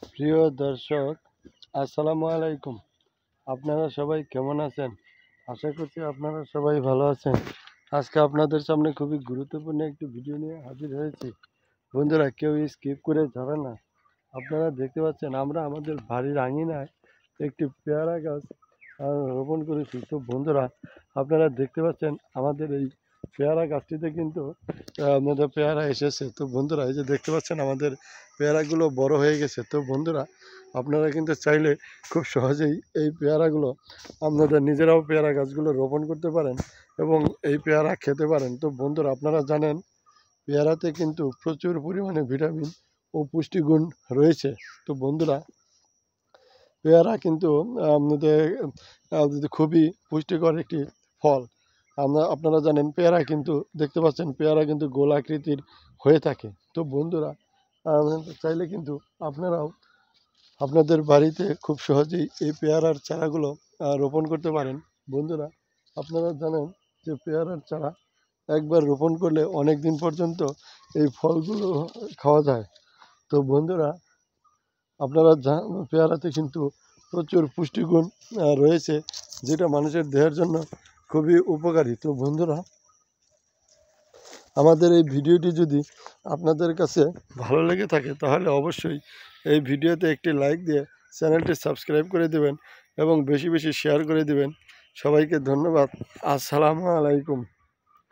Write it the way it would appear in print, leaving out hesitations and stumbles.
প্রিয় দর্শক, আসসালামু আলাইকুম। আপনারা সবাই কেমন আছেন? আশা করছি আপনারা সবাই ভালো আছেন। আজকে আপনাদের সামনে খুবই গুরুত্বপূর্ণ একটি ভিডিও নিয়ে হাজির হয়েছি। বন্ধুরা, কেউ স্কিপ করে যাবেন না। আপনারা দেখতে পাচ্ছেন আমরা আমাদের বাড়ির আঙিনায় একটি পেয়ারা গাছ রোপণ করেছি। তো বন্ধুরা, আপনারা দেখতে পাচ্ছেন আমাদের এই পেয়ারা গাছটিতে কিন্তু আমাদের পেয়ারা এসেছে। তো বন্ধুরা, এই যে দেখতে পাচ্ছেন আমাদের পেয়ারাগুলো বড় হয়ে গেছে। তো বন্ধুরা, আপনারা কিন্তু চাইলে খুব সহজেই এই পেয়ারাগুলো আপনাদের নিজেরাও পেয়ারা গাছগুলো রোপণ করতে পারেন এবং এই পেয়ারা খেতে পারেন। তো বন্ধুরা, আপনারা জানেন পেয়ারাতে কিন্তু প্রচুর পরিমাণে ভিটামিন ও পুষ্টিগুণ রয়েছে। তো বন্ধুরা, পেয়ারা কিন্তু আমাদের খুবই পুষ্টিকর একটি ফল। আপনারা জানেন পেয়ারা কিন্তু দেখতে পাচ্ছেন পেয়ারা কিন্তু গোল আকৃতির হয়ে থাকে। তো বন্ধুরা, চাইলে কিন্তু আপনারাও আপনাদের বাড়িতে খুব সহজেই এই পেয়ারার চারাগুলো রোপণ করতে পারেন। বন্ধুরা, আপনারা জানেন যে পেয়ারার চারা একবার রোপণ করলে অনেক দিন পর্যন্ত এই ফলগুলো খাওয়া যায়। তো বন্ধুরা, আপনারা পেয়ারাতে কিন্তু প্রচুর পুষ্টিগুণ রয়েছে, যেটা মানুষের দেহের জন্য খুবই উপকারী। তো বন্ধুরা, আমাদের এই ভিডিওটি যদি আপনাদের কাছে ভালো লেগে থাকে তাহলে অবশ্যই এই ভিডিওতে একটি লাইক দিয়ে চ্যানেলটি সাবস্ক্রাইব করে দেবেন এবং বেশি বেশি শেয়ার করে দেবেন। সবাইকে ধন্যবাদ। আসসালামু আলাইকুম।